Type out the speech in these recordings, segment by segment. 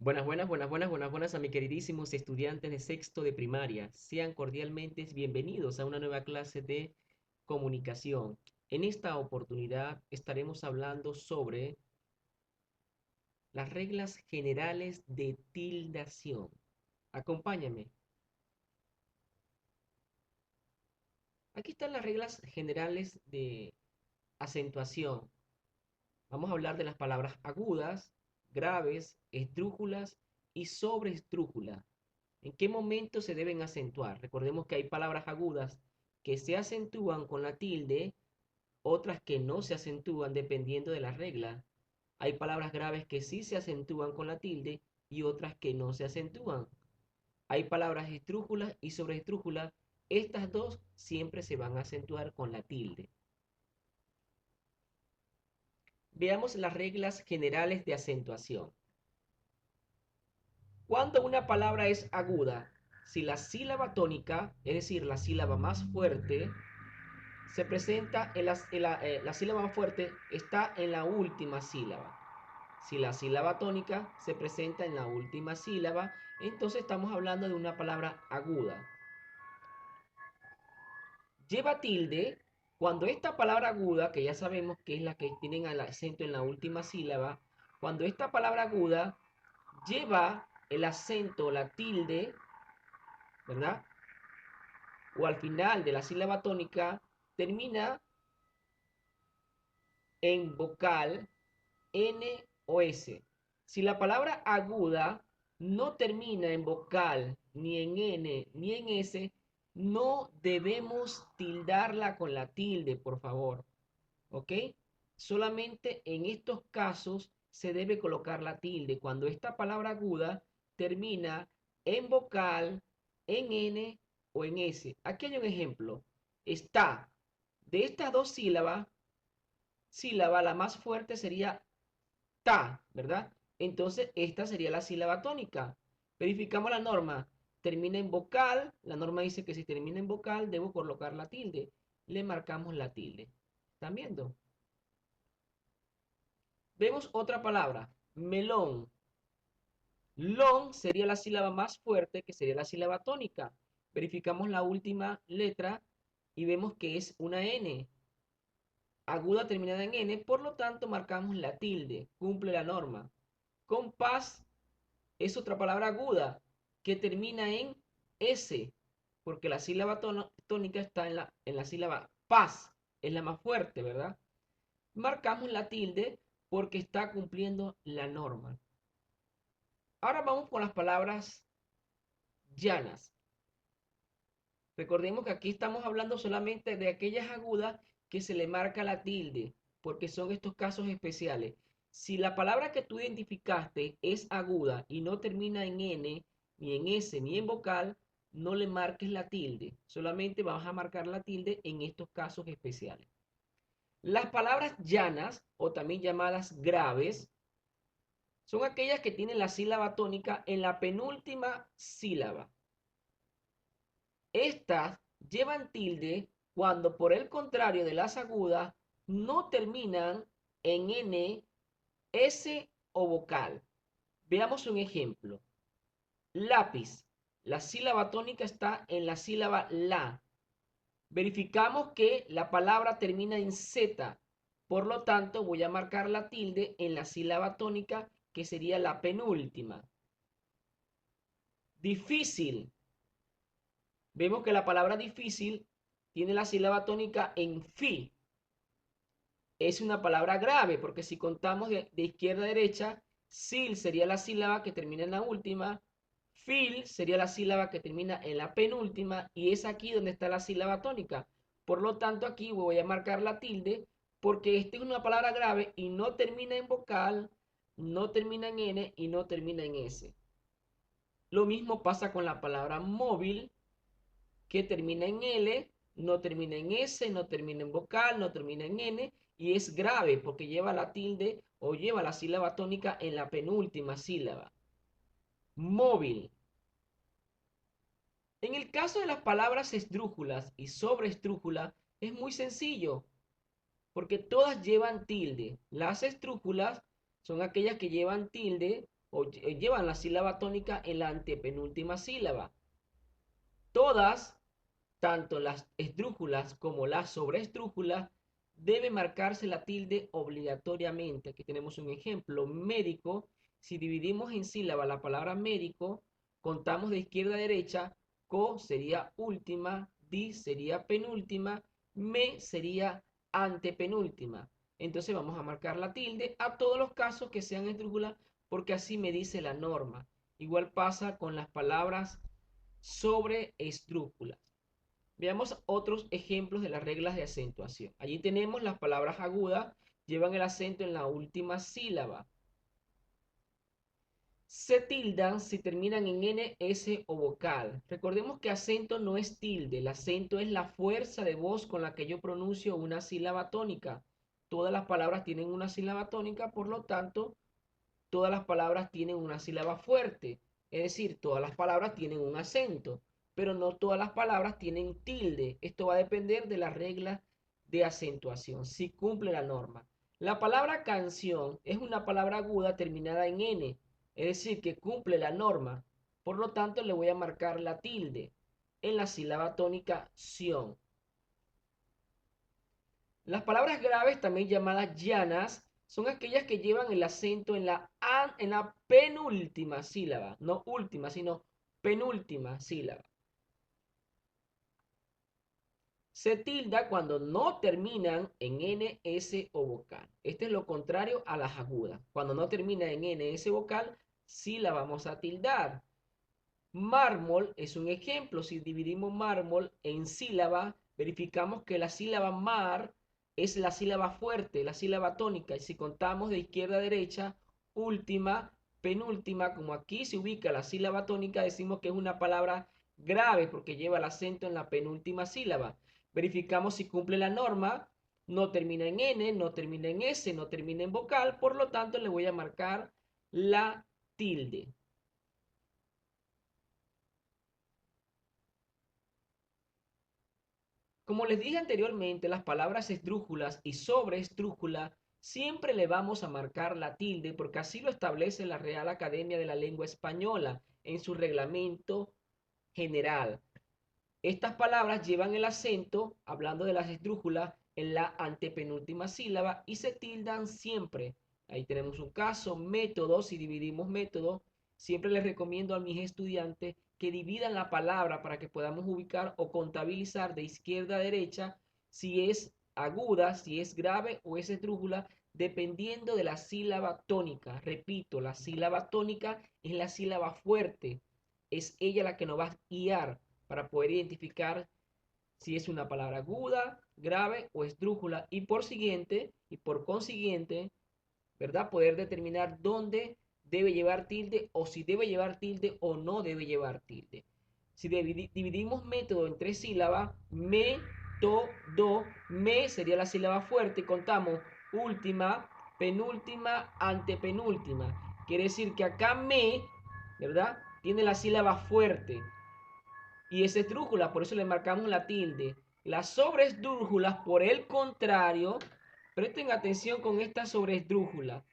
Buenas a mis queridísimos estudiantes de sexto de primaria. Sean cordialmente bienvenidos a una nueva clase de comunicación. En esta oportunidad estaremos hablando sobre las reglas generales de tildación. Acompáñame. Aquí están las reglas generales de acentuación. Vamos a hablar de las palabras agudas, graves, esdrújulas y sobreesdrújulas. ¿En qué momento se deben acentuar? Recordemos que hay palabras agudas que se acentúan con la tilde, otras que no se acentúan dependiendo de la regla. Hay palabras graves que sí se acentúan con la tilde y otras que no se acentúan. Hay palabras esdrújulas y sobreesdrújulas. Estas dos siempre se van a acentuar con la tilde. Veamos las reglas generales de acentuación. Cuando una palabra es aguda, si la sílaba tónica, es decir, la sílaba más fuerte, se presenta la sílaba más fuerte está en la última sílaba. Si la sílaba tónica se presenta en la última sílaba, entonces estamos hablando de una palabra aguda. Lleva tilde cuando esta palabra aguda, que ya sabemos que es la que tienen el acento en la última sílaba, cuando esta palabra aguda lleva el acento, la tilde, ¿verdad? O al final de la sílaba tónica, termina en vocal N o S. Si la palabra aguda no termina en vocal, ni en N, ni en S, no debemos tildarla con la tilde, por favor. ¿Ok? Solamente en estos casos se debe colocar la tilde. Cuando esta palabra aguda termina en vocal, en N o en S. Aquí hay un ejemplo. Está. De estas dos sílaba, la más fuerte sería ta, ¿verdad? Entonces, esta sería la sílaba tónica. Verificamos la norma. Termina en vocal. La norma dice que si termina en vocal, debo colocar la tilde. Le marcamos la tilde. ¿Están viendo? Vemos otra palabra. Melón. Lon sería la sílaba más fuerte, que sería la sílaba tónica. Verificamos la última letra y vemos que es una N. Aguda terminada en N, por lo tanto marcamos la tilde. Cumple la norma. Compás es otra palabra aguda que termina en S, porque la sílaba tónica está en la sílaba paz, es la más fuerte, ¿verdad? Marcamos la tilde porque está cumpliendo la norma. Ahora vamos con las palabras llanas. Recordemos que aquí estamos hablando solamente de aquellas agudas que se le marca la tilde, porque son estos casos especiales. Si la palabra que tú identificaste es aguda y no termina en N, ni en S, ni en vocal, no le marques la tilde. Solamente vas a marcar la tilde en estos casos especiales. Las palabras llanas, o también llamadas graves, son aquellas que tienen la sílaba tónica en la penúltima sílaba. Estas llevan tilde cuando por el contrario de las agudas no terminan en N, S o vocal. Veamos un ejemplo. Lápiz. La sílaba tónica está en la sílaba la. Verificamos que la palabra termina en Z. Por lo tanto, voy a marcar la tilde en la sílaba tónica, que sería la penúltima. Difícil. Vemos que la palabra difícil tiene la sílaba tónica en fi. Es una palabra grave, porque si contamos de izquierda a derecha, sil sería la sílaba que termina en la última, fil sería la sílaba que termina en la penúltima, y es aquí donde está la sílaba tónica. Por lo tanto, aquí voy a marcar la tilde, porque esta es una palabra grave y no termina en vocal, no termina en N y no termina en S. Lo mismo pasa con la palabra móvil, que termina en L, no termina en S, no termina en vocal, no termina en N, y es grave porque lleva la tilde o lleva la sílaba tónica en la penúltima sílaba. Móvil. En el caso de las palabras esdrújulas y sobreesdrújulas, es muy sencillo, porque todas llevan tilde. Las esdrújulas son aquellas que llevan tilde llevan la sílaba tónica en la antepenúltima sílaba. Todas, tanto las esdrújulas como las sobreesdrújulas, debe marcarse la tilde obligatoriamente. Aquí tenemos un ejemplo. Médico, si dividimos en sílaba la palabra médico, contamos de izquierda a derecha, co sería última, di sería penúltima, me sería antepenúltima. Entonces vamos a marcar la tilde a todos los casos que sean esdrújulas, porque así me dice la norma. Igual pasa con las palabras sobreesdrújulas. Veamos otros ejemplos de las reglas de acentuación. Allí tenemos las palabras agudas, llevan el acento en la última sílaba. Se tildan si terminan en N, S o vocal. Recordemos que acento no es tilde, el acento es la fuerza de voz con la que yo pronuncio una sílaba tónica. Todas las palabras tienen una sílaba tónica, por lo tanto, todas las palabras tienen una sílaba fuerte. Es decir, todas las palabras tienen un acento, pero no todas las palabras tienen tilde. Esto va a depender de las reglas de acentuación, si cumple la norma. La palabra canción es una palabra aguda terminada en N, es decir, que cumple la norma. Por lo tanto, le voy a marcar la tilde en la sílaba tónica ción. Las palabras graves, también llamadas llanas, son aquellas que llevan el acento en la penúltima sílaba, no última, sino penúltima sílaba. Se tilda cuando no terminan en N, S o vocal. Este es lo contrario a las agudas. Cuando no termina en N, S vocal, sí la vamos a tildar. Mármol es un ejemplo. Si dividimos mármol en sílaba, verificamos que la sílaba mar es la sílaba fuerte, la sílaba tónica. Y si contamos de izquierda a derecha, última, penúltima, como aquí se ubica la sílaba tónica, decimos que es una palabra grave porque lleva el acento en la penúltima sílaba. Verificamos si cumple la norma. No termina en N, no termina en S, no termina en vocal. Por lo tanto, le voy a marcar la tilde. Como les dije anteriormente, las palabras esdrújulas y sobreesdrújula siempre le vamos a marcar la tilde porque así lo establece la Real Academia de la Lengua Española en su reglamento general. Estas palabras llevan el acento, hablando de las esdrújulas, en la antepenúltima sílaba y se tildan siempre. Ahí tenemos un caso, método, si dividimos método, siempre les recomiendo a mis estudiantes que dividan la palabra para que podamos ubicar o contabilizar de izquierda a derecha si es aguda, si es grave o es esdrújula, dependiendo de la sílaba tónica. Repito, la sílaba tónica es la sílaba fuerte, es ella la que nos va a guiar para poder identificar si es una palabra aguda, grave o esdrújula y por consiguiente, ¿verdad? Poder determinar dónde debe llevar tilde o si debe llevar tilde o no debe llevar tilde. Si dividimos método en tres sílabas, me, to, do, me sería la sílaba fuerte y contamos última, penúltima, antepenúltima. Quiere decir que acá me, ¿verdad? Tiene la sílaba fuerte y es esdrújula, por eso le marcamos la tilde. Las sobreesdrújulas, por el contrario, presten atención con esta sobreesdrújula,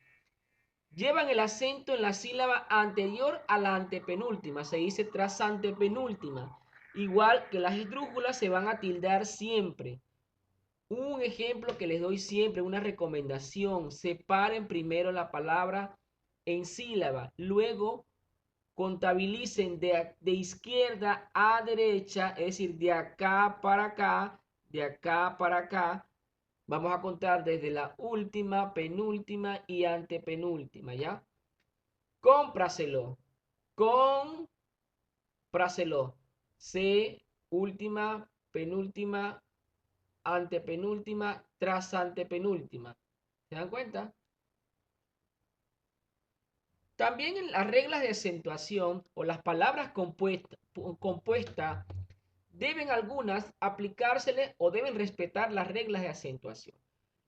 llevan el acento en la sílaba anterior a la antepenúltima, se dice tras antepenúltima. Igual que las esdrújulas se van a tildar siempre. Un ejemplo que les doy siempre, una recomendación, separen primero la palabra en sílaba, luego contabilicen de izquierda a derecha, es decir, de acá para acá, de acá para acá. Vamos a contar desde la última, penúltima y antepenúltima, ¿ya? Cómpraselo, cómpraselo. C, última, penúltima, antepenúltima, tras antepenúltima. ¿Se dan cuenta? También en las reglas de acentuación o las palabras compuestas deben algunas aplicársele o deben respetar las reglas de acentuación.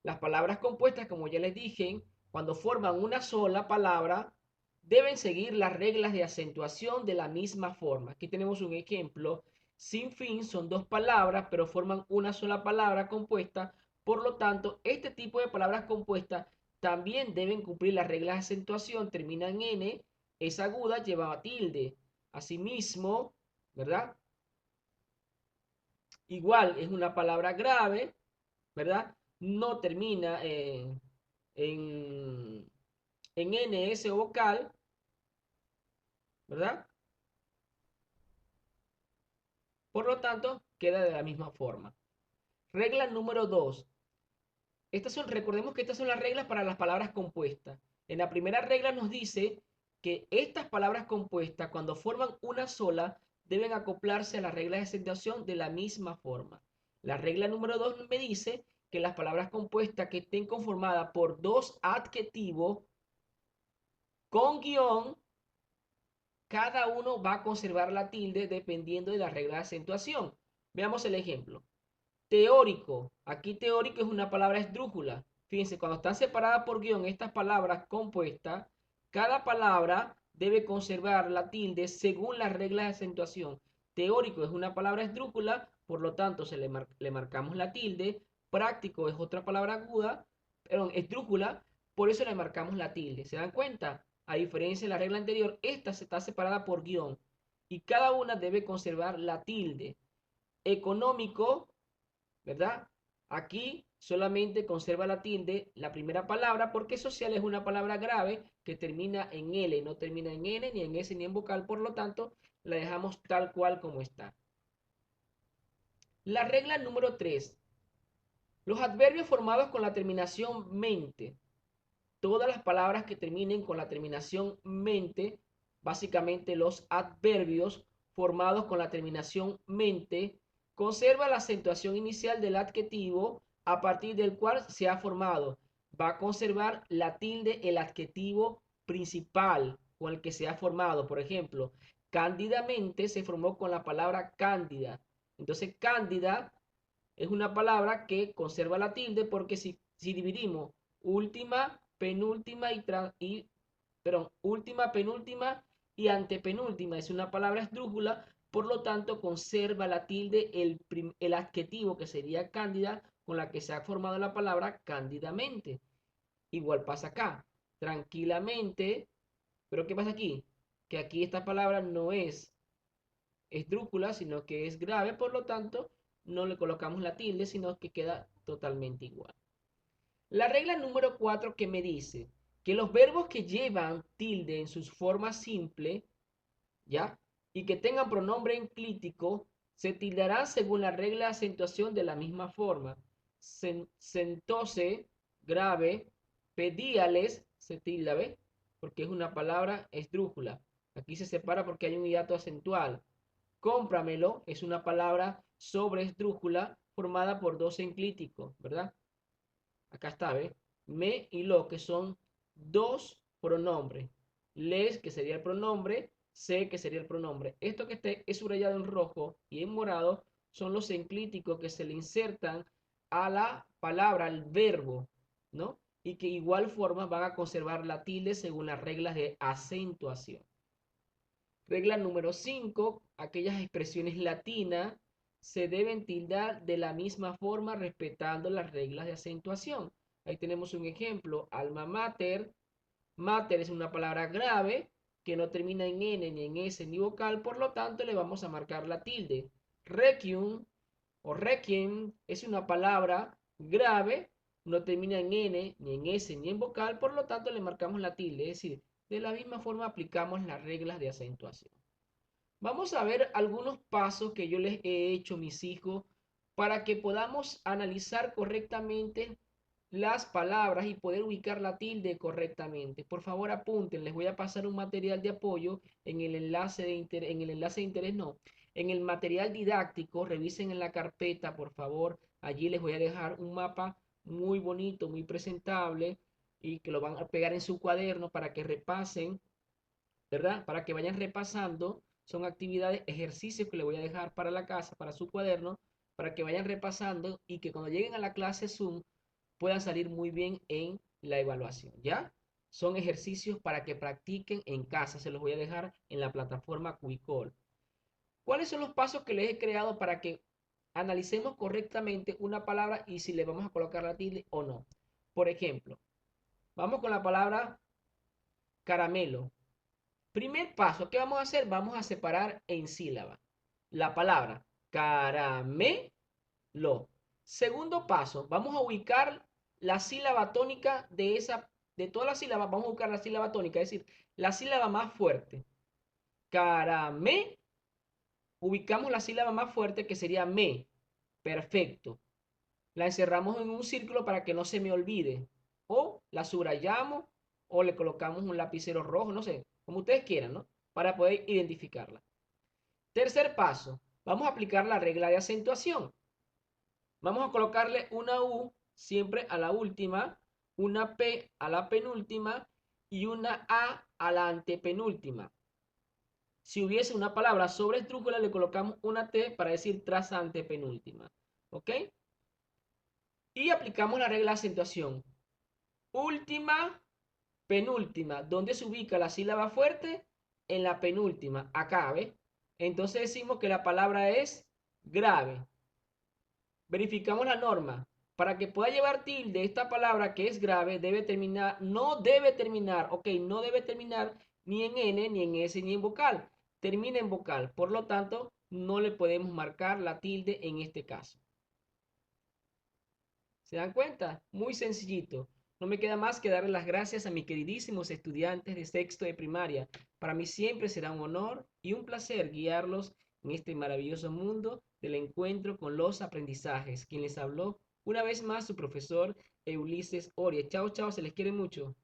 Las palabras compuestas, como ya les dije, cuando forman una sola palabra, deben seguir las reglas de acentuación de la misma forma. Aquí tenemos un ejemplo. Sin fin son dos palabras, pero forman una sola palabra compuesta. Por lo tanto, este tipo de palabras compuestas también deben cumplir las reglas de acentuación. Termina en N, es aguda, lleva tilde. Asimismo, ¿verdad? Igual es una palabra grave, ¿verdad? No termina en, en NS o vocal, ¿verdad? Por lo tanto, queda de la misma forma. Regla número 2. Recordemos que estas son las reglas para las palabras compuestas. En la primera regla nos dice que estas palabras compuestas, cuando forman una sola, deben acoplarse a las reglas de acentuación de la misma forma. La regla número 2 me dice que las palabras compuestas que estén conformadas por dos adjetivos con guión, cada uno va a conservar la tilde dependiendo de la regla de acentuación. Veamos el ejemplo. Teórico. Aquí teórico es una palabra esdrújula. Fíjense, cuando están separadas por guión estas palabras compuestas, cada palabra debe conservar la tilde según las reglas de acentuación. Teórico es una palabra esdrújula, por lo tanto le marcamos la tilde. Práctico es otra palabra aguda, perdón, esdrújula, por eso le marcamos la tilde. ¿Se dan cuenta? A diferencia de la regla anterior, esta se está separada por guión y cada una debe conservar la tilde. Económico, ¿verdad? Aquí solamente conserva la tilde la primera palabra porque social es una palabra grave que termina en L, no termina en N, ni en S, ni en vocal, por lo tanto la dejamos tal cual como está. La regla número 3. Los adverbios formados con la terminación mente. Todas las palabras que terminen con la terminación mente, básicamente los adverbios formados con la terminación mente, conserva la acentuación inicial del adjetivo a partir del cual se ha formado. Va a conservar la tilde, el adjetivo principal con el que se ha formado. Por ejemplo, cándidamente se formó con la palabra cándida. Entonces, cándida es una palabra que conserva la tilde porque si dividimos última, penúltima última, penúltima y antepenúltima es una palabra esdrújula, por lo tanto conserva la tilde el adjetivo que sería cándida con la que se ha formado la palabra cándidamente. Igual pasa acá, tranquilamente, pero ¿qué pasa aquí? Que aquí esta palabra no es esdrújula, sino que es grave, por lo tanto no le colocamos la tilde, sino que queda totalmente igual. La regla número 4 que me dice que los verbos que llevan tilde en sus formas simple, ¿ya? Y que tengan pronombre enclítico, se tildarán según la regla de acentuación de la misma forma. Sentose, grave, pedíales, se tilda, ¿ves? Porque es una palabra esdrújula. Aquí se separa porque hay un hiato acentual. Cómpramelo es una palabra sobre esdrújula formada por dos enclíticos, ¿verdad? Acá está, ¿ves? Me y lo, que son dos pronombres. Les, que sería el pronombre, se, que sería el pronombre. Esto que es subrayado en rojo y en morado son los enclíticos que se le insertan a la palabra, al verbo, ¿no? Y que igual forma van a conservar la tilde según las reglas de acentuación. Regla número 5, aquellas expresiones latinas se deben tildar de la misma forma respetando las reglas de acentuación. Ahí tenemos un ejemplo, alma mater. Mater es una palabra grave que no termina en N, ni en S, ni vocal, por lo tanto le vamos a marcar la tilde. Requiem o requiem es una palabra grave, no termina en N, ni en S, ni en vocal, por lo tanto le marcamos la tilde, es decir, de la misma forma aplicamos las reglas de acentuación. Vamos a ver algunos pasos que yo les he hecho a mis hijos para que podamos analizar correctamente las palabras y poder ubicar la tilde correctamente. Por favor, apunten, les voy a pasar un material de apoyo en el enlace de interés, en el material didáctico, revisen en la carpeta, por favor. Allí les voy a dejar un mapa muy bonito, muy presentable y que lo van a pegar en su cuaderno para que repasen, ¿verdad? Para que vayan repasando. Son actividades, ejercicios que le voy a dejar para la casa, para su cuaderno, para que vayan repasando y que cuando lleguen a la clase Zoom puedan salir muy bien en la evaluación, ¿ya? Son ejercicios para que practiquen en casa. Se los voy a dejar en la plataforma Cuicol. ¿Cuáles son los pasos que les he creado para que analicemos correctamente una palabra y si le vamos a colocar la tilde o no? Por ejemplo, vamos con la palabra caramelo. Primer paso, ¿qué vamos a hacer? Vamos a separar en sílaba la palabra caramelo. Segundo paso, vamos a ubicar la sílaba tónica de todas las sílabas, vamos a buscar la sílaba tónica, es decir, la sílaba más fuerte. Caramelo, ubicamos la sílaba más fuerte que sería me. Perfecto. La encerramos en un círculo para que no se me olvide. O la subrayamos o le colocamos un lapicero rojo, no sé, como ustedes quieran, ¿no? Para poder identificarla. Tercer paso, vamos a aplicar la regla de acentuación. Vamos a colocarle una U siempre a la última, una P a la penúltima y una A la antepenúltima. Si hubiese una palabra sobre esdrújula, le colocamos una T para decir tras antepenúltima. ¿Ok? Y aplicamos la regla de acentuación. Última, penúltima. ¿Dónde se ubica la sílaba fuerte? En la penúltima. Acá, ¿ves? Entonces decimos que la palabra es grave. Verificamos la norma. Para que pueda llevar tilde, esta palabra que es grave debe terminar, no debe terminar, ok, no debe terminar ni en N, ni en S, ni en vocal. Termina en vocal. Por lo tanto, no le podemos marcar la tilde en este caso. ¿Se dan cuenta? Muy sencillito. No me queda más que darle las gracias a mis queridísimos estudiantes de sexto de primaria. Para mí siempre será un honor y un placer guiarlos en este maravilloso mundo del encuentro con los aprendizajes. Quien les habló una vez más su profesor Ulises Oria. Chao, chao, se les quiere mucho.